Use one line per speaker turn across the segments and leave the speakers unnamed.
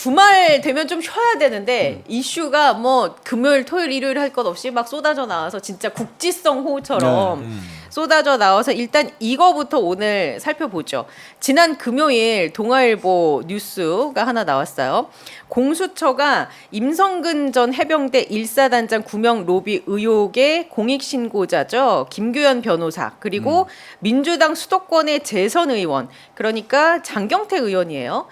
주말 되면 좀 쉬어야 되는데 이슈가 뭐 금요일, 토요일, 일요일 할 것 없이 막 쏟아져 나와서 진짜 국지성 호우처럼 쏟아져 나와서 일단 이거부터 오늘 살펴보죠. 지난 금요일 동아일보 뉴스가 하나 나왔어요. 공수처가 임성근 전 해병대 1사단장 구명 로비 의혹의 공익신고자죠. 김규현 변호사 그리고 민주당 수도권의 재선 의원 그러니까 장경태 의원이에요.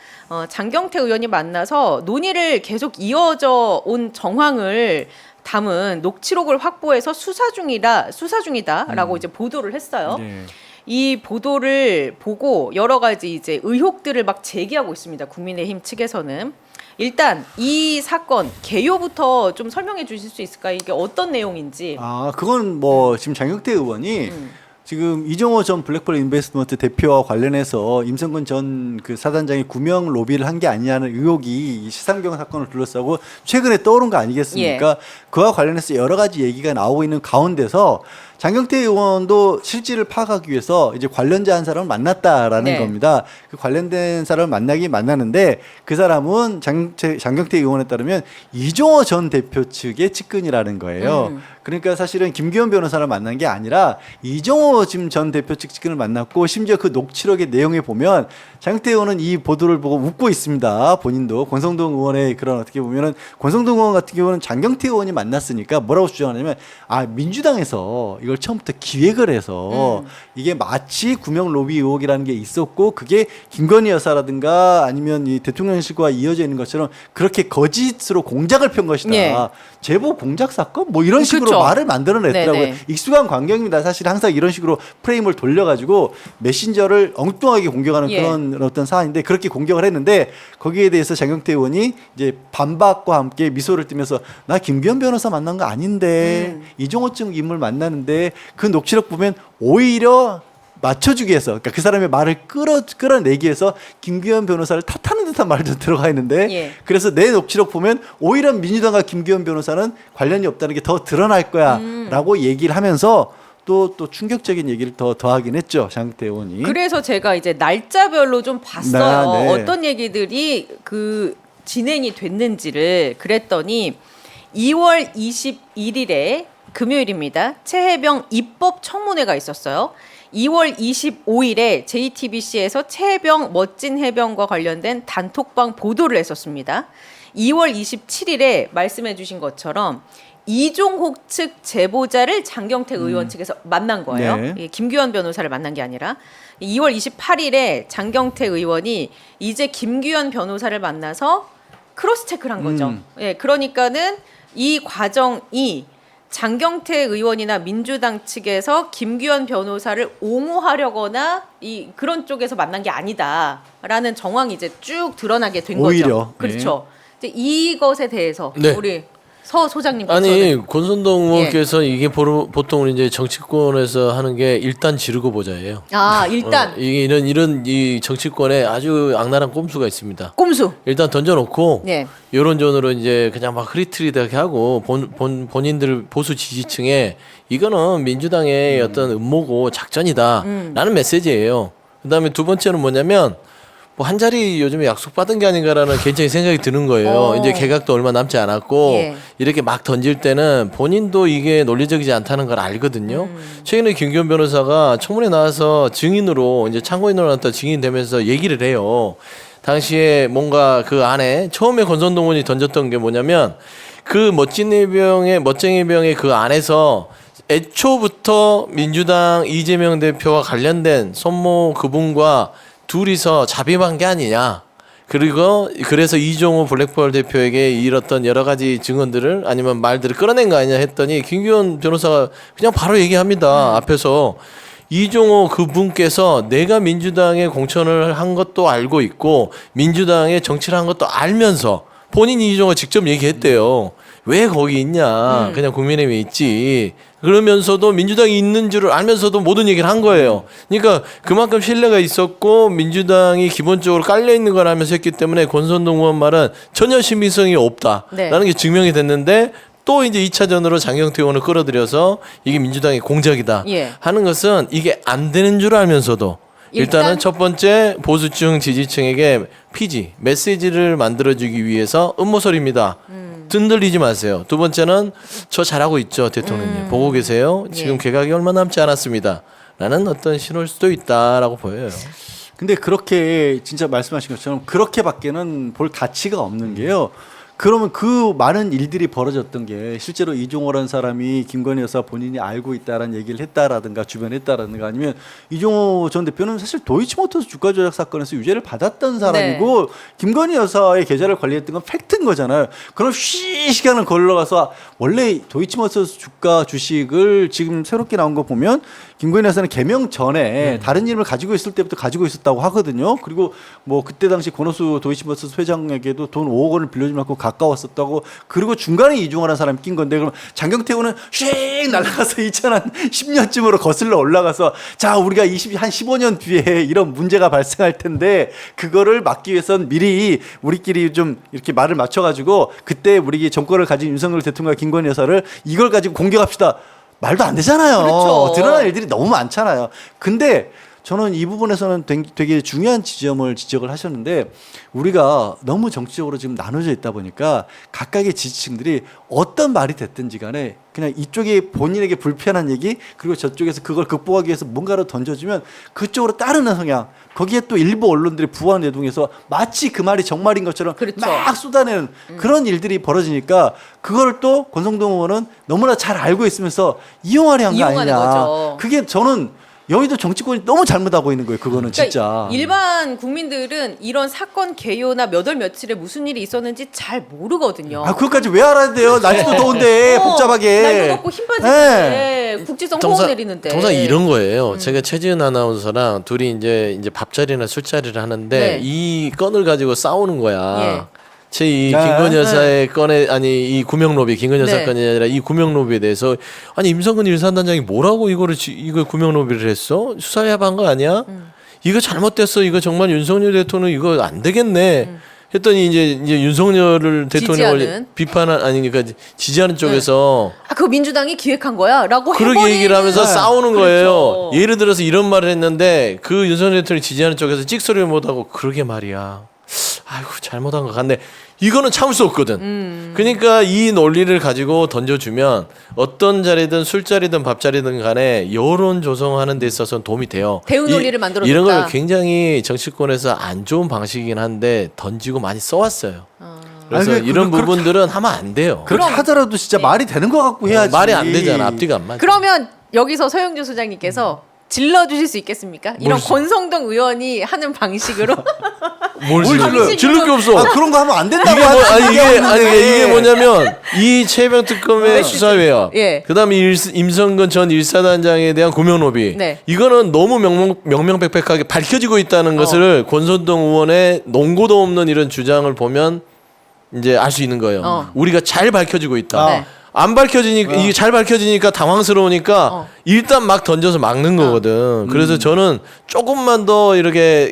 장경태 의원이 만나서 논의를 계속 이어져 온 정황을 담은 녹취록을 확보해서 수사 중이다라고 이제 보도를 했어요.
네.
이 보도를 보고 여러 가지 이제 의혹들을 막 제기하고 있습니다. 국민의힘 측에서는. 일단 이 사건 개요부터 좀 설명해 주실 수 있을까요? 이게 어떤 내용인지.
아, 그건 뭐 지금 장경태 의원이 지금 이종호 전 블랙펄 인베스트먼트 대표와 관련해서 임성근 전 그 사단장이 구명 로비를 한 게 아니냐는 의혹이 이 시상경 사건을 둘러싸고 최근에 떠오른 거 아니겠습니까? 그와 관련해서 여러 가지 얘기가 나오고 있는 가운데서 장경태 의원도 실질을 파악하기 위해서 이제 관련자 한 사람을 만났다라는 겁니다. 그 관련된 사람을 만나긴 만나는데 그 사람은 장경태 의원에 따르면 이종호 전 대표 측의 측근이라는 거예요. 그러니까 사실은 김규현 변호사를 만난 게 아니라 이종호 지금 전 대표 측 측근을 만났고 심지어 그 녹취록의 내용에 보면 장경태 의원은 이 보도를 보고 웃고 있습니다. 본인도 권성동 의원의 그런 어떻게 보면은 권성동 의원 같은 경우는 장경태 의원이 만났으니까 뭐라고 주장하냐면 아 민주당에서 이걸 처음부터 기획을 해서 이게 마치 구명 로비 의혹이라는 게 있었고 그게 김건희 여사라든가 아니면 이 대통령실과 이어져 있는 것처럼 그렇게 거짓으로 공작을 편 것이다. 제보 공작 사건 뭐 이런 식으로
그렇죠.
말을 만들어냈더라고요.
네네.
익숙한 광경입니다. 사실 항상 이런 식으로 프레임을 돌려가지고 메신저를 엉뚱하게 공격하는 그런 어떤 사안인데 그렇게 공격을 했는데 거기에 대해서 장경태 의원이 이제 반박과 함께 미소를 띠면서 나 김규현 변호사 만난 거 아닌데 이종호 측 인물 만나는데 그 녹취록 보면 오히려 맞춰주기 위해서 그러니까 그 사람의 말을 끌어내기 위해서 김규현 변호사를 탓하는 듯한 말도 들어가 있는데 그래서 내 녹취록 보면 오히려 민주당과 김규현 변호사는 관련이 없다는 게 더 드러날 거야 라고 얘기를 하면서 또 충격적인 얘기를 더하긴 했죠. 장경태 의원이. 그래서
제가 이제 날짜별로 좀 봤어요.
네.
어떤 얘기들이 그 진행이 됐는지를 그랬더니 2월 21일에 금요일입니다. 최혜병 입법 청문회가 있었어요. 2월 25일에 JTBC에서 최혜병 멋진 해병과 관련된 단톡방 보도를 했었습니다. 2월 27일에 말씀해 주신 것처럼 이종혹 측 제보자를 장경태 의원 측에서 만난 거예요. 김규현 변호사를 만난 게 아니라 2월 28일에 장경태 의원이 이제 김규현 변호사를 만나서 크로스 체크를 한 거죠. 그러니까는 이 과정이 장경태 의원이나 민주당 측에서 김규현 변호사를 옹호하려거나 그런 쪽에서 만난 게 아니다라는 정황이 이제 쭉 드러나게 된
오히려.
거죠. 그렇죠. 이제 이것에 대해서 우리 서 소장님께서
아니 권선동 의원께서 이게 보통 이제 정치권에서 하는 게 일단 지르고 보자예요.
아 일단
이런 이 정치권에 아주 악랄한 꼼수가 있습니다.
꼼수
일단 던져놓고 여론전으로 이제 그냥 막 흐릿흐릿하게 하고 본인들 보수 지지층에 이거는 민주당의 어떤 음모고 작전이다라는 메시지예요. 그다음에 두 번째는 뭐냐면 뭐 한 자리 요즘에 약속 받은 게 아닌가라는 개인적인 생각이 드는 거예요. 이제 개각도 얼마 남지 않았고 이렇게 막 던질 때는 본인도 이게 논리적이지 않다는 걸 알거든요. 최근에 김규현 변호사가 청문회 나와서 증인으로 이제 참고인으로 나왔다 증인되면서 얘기를 해요. 당시에 뭔가 그 안에 처음에 권선동 의원이 던졌던 게 뭐냐면 그 멋쟁이병의 그 안에서 애초부터 민주당 이재명 대표와 관련된 손모 그분과 둘이서 잡입한 게 아니냐. 그리고 그래서 이종호 블랙펄 대표에게 잃었던 여러 가지 증언들을 아니면 말들을 끌어낸 거 아니냐 했더니 김규현 변호사가 그냥 바로 얘기합니다. 앞에서 이종호 그분께서 내가 민주당에 공천을 한 것도 알고 있고 민주당에 정치를 한 것도 알면서 본인이 이종호가 직접 얘기했대요. 왜 거기 있냐. 그냥 국민의힘에 있지. 그러면서도 민주당이 있는 줄을 알면서도 모든 얘기를 한 거예요. 그러니까 그만큼 신뢰가 있었고 민주당이 기본적으로 깔려있는 걸 알면서 했기 때문에 권선동 의원 말은 전혀 신빙성이 없다라는 게 증명이 됐는데 또 이제 2차전으로 장경태 의원을 끌어들여서 이게 민주당의 공작이다 하는 것은 이게 안 되는 줄 알면서도 일단은 첫 번째 보수층 지지층에게 피지 메시지를 만들어주기 위해서 음모설입니다. 흔들리지 마세요. 두 번째는 저 잘하고 있죠 대통령님 보고 계세요. 지금
예.
개각이 얼마 남지 않았습니다. 라는 어떤 신호일 수도 있다라고 보여요.
근데 그렇게 진짜 말씀하신 것처럼 그렇게밖에는 볼 가치가 없는 게요. 그러면 그 많은 일들이 벌어졌던 게 실제로 이종호라는 사람이 김건희 여사 본인이 알고 있다라는 얘기를 했다라든가 주변에 했다라든가 아니면 이종호 전 대표는 사실 도이치모터스 주가 조작 사건에서 유죄를 받았던 사람이고 김건희 여사의 계좌를 관리했던 건 팩트인 거잖아요. 그럼 시간을 걸러가서 원래 도이치모터스 주가 주식을 지금 새롭게 나온 거 보면 김건희 여사는 개명 전에 다른 이름을 가지고 있을 때부터 가지고 있었다고 하거든요. 그리고 뭐 그때 당시 권오수 도이치모터스 회장에게도 돈 5억 원을 빌려주지 않고 가까웠었다고. 그리고 중간에 이종호라는 사람이 낀 건데 그럼 장경태우는 휙 날아가서 2010년쯤으로 거슬러 올라가서 자 우리가 한 15년 뒤에 이런 문제가 발생할 텐데 그거를 막기 위해선 미리 우리끼리 좀 이렇게 말을 맞춰가지고 그때 우리 정권을 가진 윤석열 대통령과 김건희 여사를 이걸 가지고 공격합시다. 말도 안 되잖아요.
그렇죠.
드러날 일들이 너무 많잖아요. 근데 저는 이 부분에서는 되게 중요한 지점을 지적을 하셨는데 우리가 너무 정치적으로 지금 나눠져 있다 보니까 각각의 지지층들이 어떤 말이 됐든지 간에 그냥 이쪽이 본인에게 불편한 얘기 그리고 저쪽에서 그걸 극복하기 위해서 뭔가를 던져주면 그쪽으로 따르는 성향 거기에 또 일부 언론들이 부한 내동해서 마치 그 말이 정말인 것처럼
그렇죠.
막 쏟아내는 그런 일들이 벌어지니까 그걸 또 권성동 의원은 너무나 잘 알고 있으면서 이용하려 한 거
이용하는
아니냐.
거죠.
그게 저는 여의도 정치권이 너무 잘못하고 있는 거예요. 그거는
그러니까
진짜.
일반 국민들은 이런 사건 개요나 몇 월 며칠에 무슨 일이 있었는지 잘 모르거든요.
아 그것까지 왜 알아야 돼요? 날씨도 더운데 복잡하게.
날도 덥고 힘 빠질 때 국지성 호우 내리는데.
통상 이런 거예요. 제가 최지은 아나운서랑 둘이 이제 밥자리나 술자리를 하는데
네.
이 건을 가지고 싸우는 거야.
예.
이
네.
김건희 여사의 건에 아니 이 구명로비 김건희 여사
네.
건이 아니라 이 구명로비에 대해서 아니 임성근 일사단장이 뭐라고 이걸 구명로비를 했어? 수사해야 한 거 아니야? 이거 잘못됐어. 이거 정말 윤석열 대통령 이거 안 되겠네. 했더니 이제 윤석열을 대통령을
지지하는.
비판한 아니 그러니까 지지하는 쪽에서
아 그거 민주당이 기획한 거야라고
그렇게
해버리는-
얘기를 하면서 싸우는 거예요.
그렇죠.
예를 들어서 이런 말을 했는데 그 윤석열 대통령 지지하는 쪽에서 찍소리를 못하고 그러게 말이야. 아이고 잘못한 것 같네. 이거는 참을 수 없거든. 그러니까 이 논리를 가지고 던져주면 어떤 자리든 술자리든 밥자리든 간에 여론 조성하는 데 있어서는 도움이 돼요.
대응 논리를 만들어줬다.
이런 걸 굉장히 정치권에서 안 좋은 방식이긴 한데 던지고 많이 써왔어요. 그래서
아니,
이런
그렇게
부분들은 하면 안 돼요.
그렇게 하더라도 진짜 말이 되는 것 같고 해야지.
말이 안 되잖아. 앞뒤가 안 맞아.
그러면 여기서 서영주 소장님께서 질러주실 수 있겠습니까? 이런
뭘
권성동 의원이 하는 방식으로
뭘
질러요?
질를 게 없어.
아 그런 거 하면 안 된다고.
이게 뭐
하는 게
이게 뭐냐면 이 최병 특검의 수사회와
예.
그다음에 임성근 전 일사단장에 대한 구명로비
네.
이거는 너무 명명백백하게 밝혀지고 있다는 것을 권선동 의원의 농고도 없는 이런 주장을 보면 이제 알 수 있는 거예요. 우리가 잘 밝혀지고 있다.
네.
안 밝혀지니까 이게 잘 밝혀지니까 당황스러우니까 일단 막 던져서 막는 거거든. 그래서 저는 조금만 더 이렇게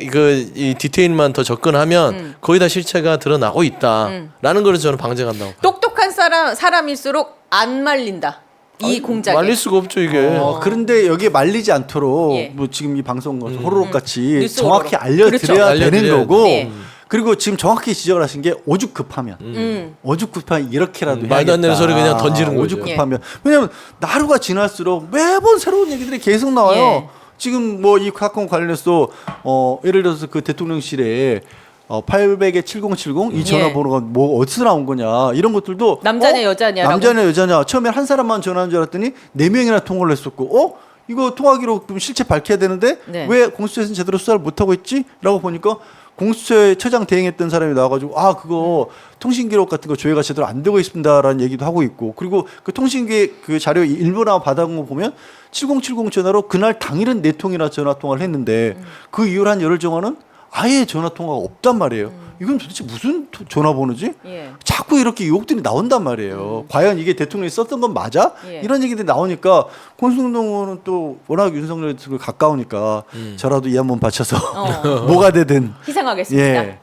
이 디테일만 더 접근하면 거의 다 실체가 드러나고 있다라는 거를 저는 방증한다고.
똑똑한 사람일수록 안 말린다. 이 공작에.
말릴 수가 없죠 이게.
그런데 여기에 말리지 않도록
예.
뭐 지금 이 방송 호로록 같이
뉴스
정확히
호로록.
알려드려야
그렇죠.
되는
알려드려야
거고.
네.
그리고 지금 정확히 지적을 하신 게 오죽 급하면 오죽 급하면 이렇게라도
말도 안 되는
해야겠다.
소리 그냥 던지는 거죠.
오죽 급하면 왜냐면 하루가 지날수록 매번 새로운 얘기들이 계속 나와요.
예.
지금 뭐 이 사건 관련해서 예를 들어서 그 대통령실에 800에 7070 이 전화번호가 뭐 어디서 나온 거냐 이런 것들도
남자냐, 여자냐라고?
남자냐 여자냐 처음에 한 사람만 전화한 줄 알았더니 4명이나 통화를 했었고 이거 통화기록 좀 실체 밝혀야 되는데
네.
왜 공수처에서는 제대로 수사를 못하고 있지? 라고 보니까 공수처에 처장 대행했던 사람이 나와가지고 그거 통신기록 같은 거 조회가 제대로 안 되고 있습니다라는 얘기도 하고 있고 그리고 그 통신기 그 자료 일부나 받아온 거 보면 7070 전화로 그날 당일은 4통이나 전화 통화를 했는데 그 이후로 한 열흘 정도는 아예 전화 통화가 없단 말이에요. 이건 도대체 무슨 전화번호지?
예.
자꾸 이렇게 유혹들이 나온단 말이에요. 과연 이게 대통령이 썼던 건 맞아?
예.
이런 얘기들이 나오니까 권성동 의원은 또 워낙 윤석열 대통령 가까우니까 저라도 이 한번 바쳐서 뭐가 되든
희생하겠습니다.
예.